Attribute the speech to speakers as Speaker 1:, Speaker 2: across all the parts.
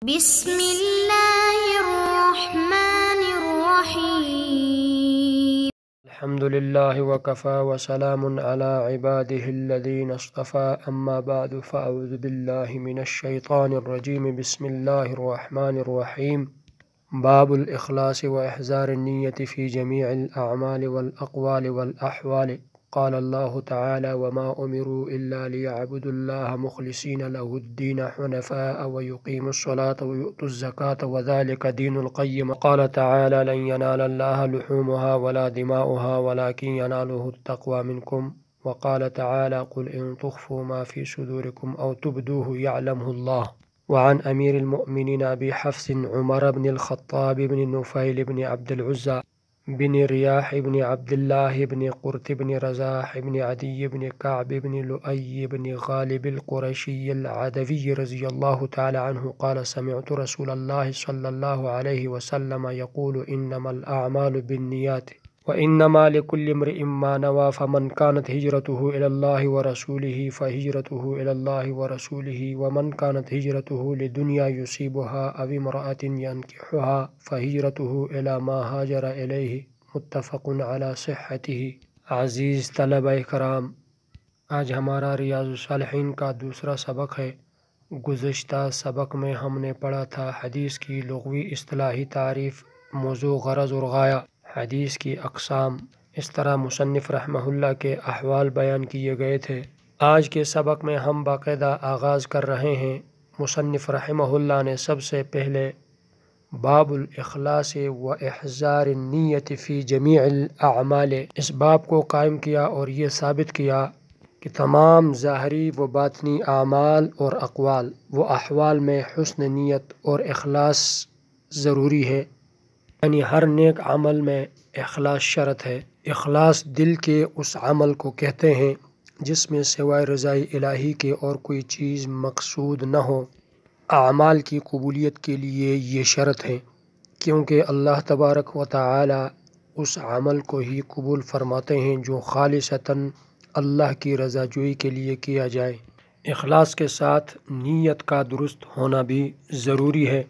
Speaker 1: بسم الله الرحمن الرحيم.
Speaker 2: الحمد لله وكفى وسلام على عباده الذين اصطفى أما بعد فأعوذ بالله من الشيطان الرجيم. بسم الله الرحمن الرحيم. باب الإخلاص وإحضار النية في جميع الأعمال والأقوال والأحوال. قال الله تعالى: وما أمروا إلا ليعبدوا الله مخلصين له الدين حنفاء ويقيموا الصلاة ويؤتوا الزكاة وذلك دين القيم. قال تعالى: لن ينال الله لحومها ولا دماؤها ولكن يناله التقوى منكم. وقال تعالى: قل إن تخفوا ما في صدوركم أو تبدوه يعلمه الله. وعن أمير المؤمنين أبي حفص عمر بن الخطاب بن نفيل بن عبد العزى بن رياح بن عبد الله بن قرط بن رزاح بن عدي بن كعب بن لؤي بن غالب القرشي العدوي رضي الله تعالى عنه قال: سمعت رسول الله صلى الله عليه وسلم يقول: إنما الأعمال بالنيات وإنما لكل امرئ ما نوى، فمن كانت هجرته إلى الله ورسوله فهجرته إلى الله ورسوله، ومن كانت هجرته لدنيا يصيبها أو امرأة ينكحها فهجرته إلى ما هاجر إليه. متفق على صحته. عزیز طلبہ کرام، آج ہمارا ریاض الصالحین کا دوسرا سبق ہے۔ گزشتہ سبق میں ہم نے پڑھا تھا حدیث کی لغوی اصطلاحی تعریف، موضوع، غرض اور غایہ، حدیث کی اقسام۔ اس طرح مصنف رحمہ اللہ کے احوال بیان کیے گئے تھے۔ آج کے سبق میں ہم باقاعدہ آغاز کر رہے ہیں۔ مصنف رحمہ اللہ نے سب سے پہلے باب الاخلاص و احضار النیت فی جمیع الاعمال، اس باب کو قائم کیا اور یہ ثابت کیا کہ تمام ظاہری و باطنی اعمال اور اقوال و احوال میں حسن نیت اور اخلاص ضروری ہے، یعنی ہر نیک عمل میں اخلاص شرط ہے۔ اخلاص دل کے اس عمل کو کہتے ہیں جس میں سوائے رضائے الہی کے اور کوئی چیز مقصود نہ ہو۔ اعمال کی قبولیت کے لیے یہ شرط ہے، کیونکہ اللہ تبارک و تعالی اس عمل کو ہی قبول فرماتے ہیں جو خالصتاً اللہ کی رضا جوئی کے لیے کیا جائے۔ اخلاص کے ساتھ نیت کا درست ہونا بھی ضروری ہے۔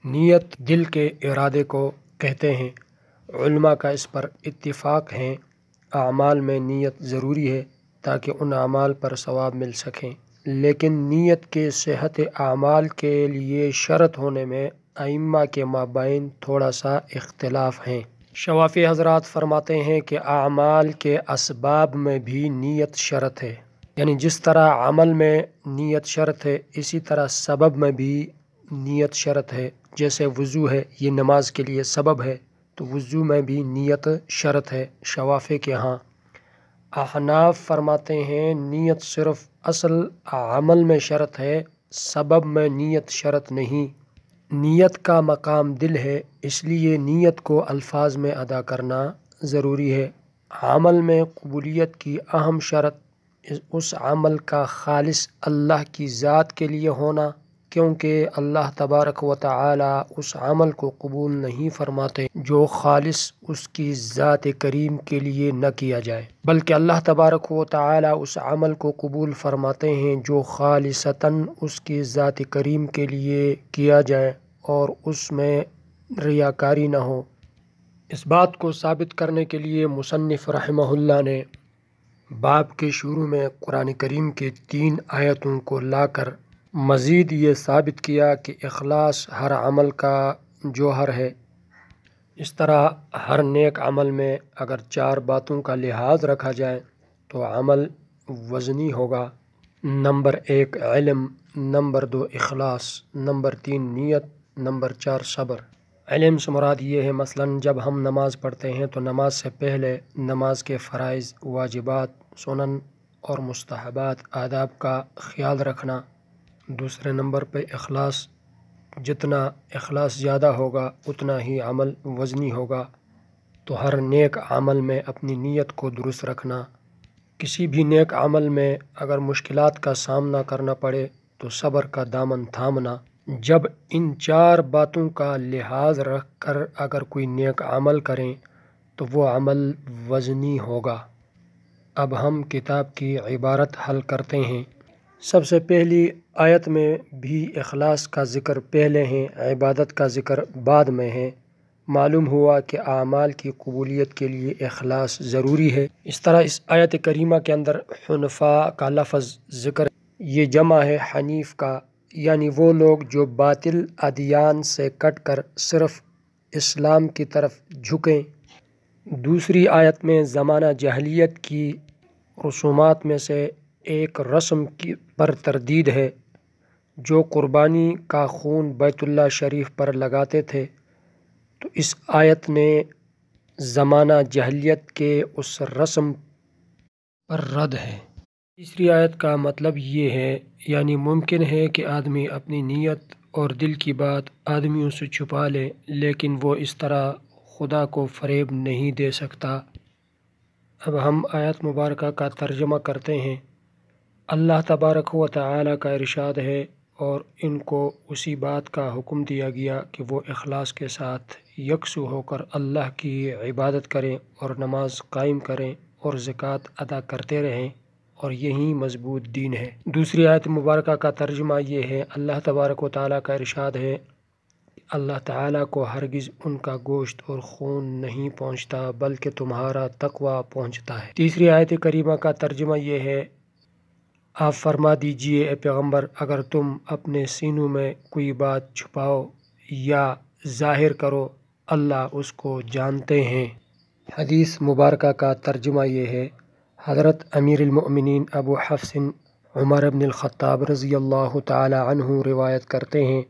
Speaker 2: نیت دل کے ارادے کو کہتے ہیں۔ علماء کا اس پر اتفاق ہے۔ اعمال میں نیت ضروری ہے تاکہ ان اعمال پر ثواب مل سکیں، لیکن نیت کے صحت اعمال کے لیے شرط ہونے میں ائمہ کے مابین تھوڑا سا اختلاف ہیں۔ شوافی حضرات فرماتے ہیں کہ اعمال کے اسباب میں بھی نیت شرط ہے، یعنی جس طرح عمل میں نیت شرط ہے اسی طرح سبب میں بھی نیت شرط ہے۔ جیسے وضو ہے، یہ نماز کے لیے سبب ہے، تو وضو میں بھی نیت شرط ہے شوافی کے ہاں۔ احناف فرماتے ہیں نیت صرف اصل عمل میں شرط ہے، سبب میں نیت شرط نہیں۔ نیت کا مقام دل ہے، اس لیے نیت کو الفاظ میں ادا کرنا ضروری ہے۔ عمل میں قبولیت کی اہم شرط اس عمل کا خالص اللہ کی ذات کے لیے ہونا، کیونکہ اللہ تبارک و تعالی اس عمل کو قبول نہیں فرماتے جو خالص اس کی ذات کریم کے لیے نہ کیا جائے، بلکہ اللہ تبارک و تعالی اس عمل کو قبول فرماتے ہیں جو خالصتاً اس کی ذات کریم کے لیے کیا جائے اور اس میں ریاکاری نہ ہو۔ اس بات کو ثابت کرنے کے لیے مصنف رحمہ اللہ نے باب کے شروع میں قرآن کریم کے 3 آیتوں کو لا کر مزید یہ ثابت کیا کہ اخلاص ہر عمل کا جوہر ہے۔ اس طرح ہر نیک عمل میں اگر 4 باتوں کا لحاظ رکھا جائے تو عمل وزنی ہوگا۔ نمبر 1 علم، نمبر 2 اخلاص، نمبر 3 نیت، نمبر 4 صبر۔ علم سے مراد یہ ہے مثلاً جب ہم نماز پڑھتے ہیں تو نماز سے پہلے نماز کے فرائض، واجبات، سنن اور مستحبات، آداب کا خیال رکھنا۔ دوسرے نمبر پہ اخلاص، جتنا اخلاص زیادہ ہوگا اتنا ہی عمل وزنی ہوگا۔ تو ہر نیک عمل میں اپنی نیت کو درست رکھنا۔ کسی بھی نیک عمل میں اگر مشکلات کا سامنا کرنا پڑے تو صبر کا دامن تھامنا۔ جب ان 4 باتوں کا لحاظ رکھ کر اگر کوئی نیک عمل کریں تو وہ عمل وزنی ہوگا۔ اب ہم کتاب کی عبارت حل کرتے ہیں۔ سب سے پہلی آیت میں بھی اخلاص کا ذکر پہلے ہیں، عبادت کا ذکر بعد میں ہے۔ معلوم ہوا کہ اعمال کی قبولیت کے لیے اخلاص ضروری ہے۔ اس طرح اس آیت کریمہ کے اندر حنفاء کا لفظ ذکر، یہ جمع ہے حنیف کا، یعنی وہ لوگ جو باطل ادیان سے کٹ کر صرف اسلام کی طرف جھکیں۔ دوسری آیت میں زمانہ جاہلیت کی رسومات میں سے ایک رسم پر تردید ہے، جو قربانی کا خون بیت اللہ شریف پر لگاتے تھے، تو اس آیت نے زمانہ جاہلیت کے اس رسم پر رد ہے۔ تیسری آیت کا مطلب یہ ہے، یعنی ممکن ہے کہ آدمی اپنی نیت اور دل کی بات آدمیوں سے چھپا لے، لیکن وہ اس طرح خدا کو فریب نہیں دے سکتا۔ اب ہم آیت مبارکہ کا ترجمہ کرتے ہیں۔ اللہ تبارک و تعالیٰ کا ارشاد ہے، اور ان کو اسی بات کا حکم دیا گیا کہ وہ اخلاص کے ساتھ یکسو ہو کر اللہ کی عبادت کریں اور نماز قائم کریں اور زکوٰۃ ادا کرتے رہیں، اور یہی مضبوط دین ہے۔ دوسری آیت مبارکہ کا ترجمہ یہ ہے، اللہ تبارک و تعالیٰ کا ارشاد ہے، اللہ تعالیٰ کو ہرگز ان کا گوشت اور خون نہیں پہنچتا، بلکہ تمہارا تقویٰ پہنچتا ہے۔ تیسری آیت کریمہ کا ترجمہ یہ ہے، آپ فرما دیجئے اے پیغمبر، اگر تم اپنے سینوں میں کوئی بات چھپاؤ یا ظاہر کرو، اللہ اس کو جانتے ہیں۔ حدیث مبارکہ کا ترجمہ یہ ہے، حضرت امیر المؤمنین ابو حفص عمر بن الخطاب رضی اللہ تعالی عنہ روایت کرتے ہیں،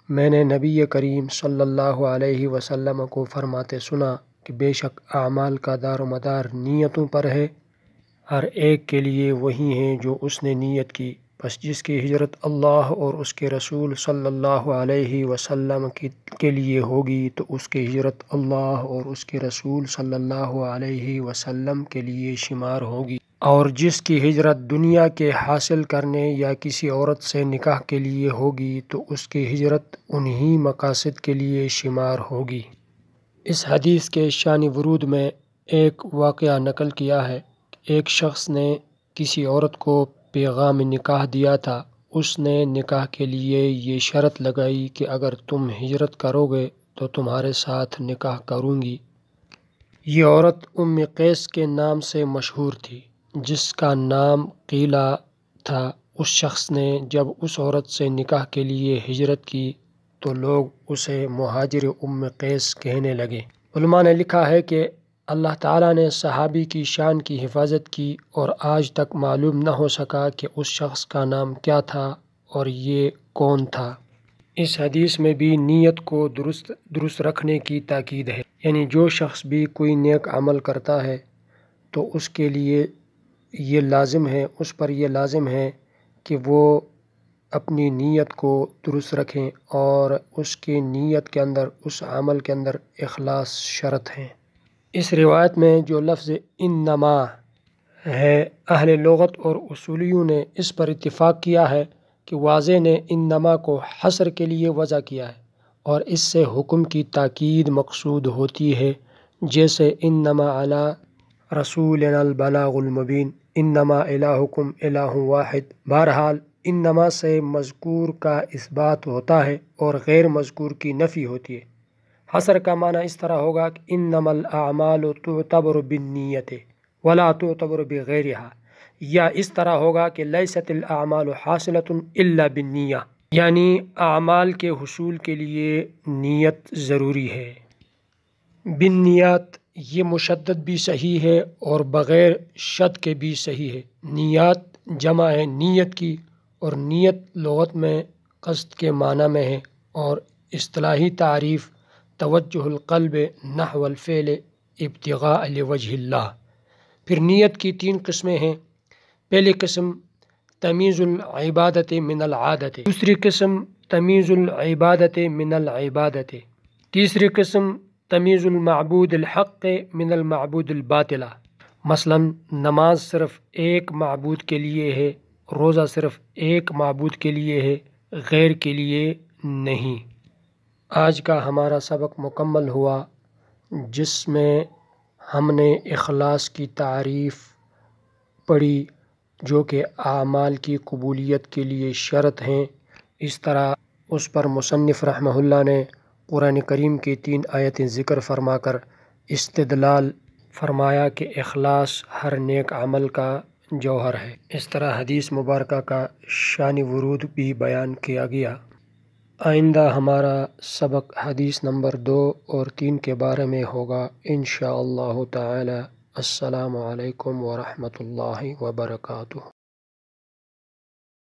Speaker 2: میں نے نبی کریم صلی اللہ علیہ وسلم کو فرماتے سنا کہ بے شک اعمال کا دار و مدار نیتوں پر ہے، ہر ایک کے لیے وہی ہیں جو اس نے نیت کی، پس جس کی ہجرت اللہ اور اس کے رسول صلی اللہ علیہ وسلم کے لیے ہوگی تو اس کی ہجرت اللہ اور اس کے رسول صلی اللہ علیہ وسلم کے لیے شمار ہوگی، اور جس کی ہجرت دنیا کے حاصل کرنے یا کسی عورت سے نکاح کے لیے ہوگی تو اس کی ہجرت انہی مقاصد کے لیے شمار ہوگی۔ اس حدیث کے شان ورود میں ایک واقعہ نقل کیا ہے، ایک شخص نے کسی عورت کو پیغام نکاح دیا تھا۔ اس نے نکاح کے لیے یہ شرط لگائی کہ اگر تم ہجرت کرو گے تو تمہارے ساتھ نکاح کروں گی۔ یہ عورت ام قیس کے نام سے مشہور تھی، جس کا نام قیلہ تھا۔ اس شخص نے جب اس عورت سے نکاح کے لیے ہجرت کی تو لوگ اسے مہاجر ام قیس کہنے لگے۔ علماء نے لکھا ہے کہ اللہ تعالیٰ نے صحابی کی شان کی حفاظت کی، اور آج تک معلوم نہ ہو سکا کہ اس شخص کا نام کیا تھا اور یہ کون تھا۔ اس حدیث میں بھی نیت کو درست رکھنے کی تاکید ہے، یعنی جو شخص بھی کوئی نیک عمل کرتا ہے تو اس کے لیے یہ لازم ہے، اس پر یہ لازم ہے کہ وہ اپنی نیت کو درست رکھیں، اور اس کی نیت کے اندر، اس عمل کے اندر اخلاص شرط ہے۔ اس روایت میں جو لفظ انما ہے، اہل لغت اور اصولیوں نے اس پر اتفاق کیا ہے کہ واضح نے انما کو حصر کے لیے وضع کیا ہے، اور اس سے حکم کی تاکید مقصود ہوتی ہے، جیسے انما علی رسولنا البلاغ المبین، انما الہکم الہ واحد۔ بہرحال انما سے مذکور کا اثبات ہوتا ہے اور غیر مذکور کی نفی ہوتی ہے۔ حصر کا معنی اس طرح ہوگا کہ انما الاعمال تعتبر بالنیت ولا تعتبر بغیرها، یا اس طرح ہوگا کہ لیست الاعمال حاصلۃ الا بالنیہ، یعنی اعمال کے حصول کے لیے نیت ضروری ہے۔ بالنیات یہ مشدد بھی صحیح ہے اور بغیر شد کے بھی صحیح ہے۔ نیات جمع ہے نیت کی، اور نیت لغت میں قصد کے معنی میں ہے، اور اصطلاحی تعریف توجہ القلب نحو الفعل ابتغاء لوجہ اللہ۔ پھر نیت کی 3 قسمیں ہیں۔ پہلی قسم تمیز العبادت من العادت، دوسری قسم تمیز العبادت من العبادت، تیسری قسم تمیز المعبود الحق من المعبود الباطل۔ مثلا نماز صرف ایک معبود کے لیے ہے، روزہ صرف ایک معبود کے لیے ہے، غیر کے لیے نہیں۔ آج کا ہمارا سبق مکمل ہوا، جس میں ہم نے اخلاص کی تعریف پڑھی، جو کہ اعمال کی قبولیت کے لیے شرط ہیں۔ اس طرح اس پر مصنف رحمہ اللہ نے قرآن کریم کی 3 آیتیں ذکر فرما کر استدلال فرمایا کہ اخلاص ہر نیک عمل کا جوہر ہے۔ اس طرح حدیث مبارکہ کا شان ورود بھی بیان کیا گیا۔ آئندہ ہمارا سبق حدیث نمبر 2 اور 3 کے بارے میں ہوگا انشاءاللہ تعالی۔ السلام علیکم ورحمۃ اللہ وبرکاتہ۔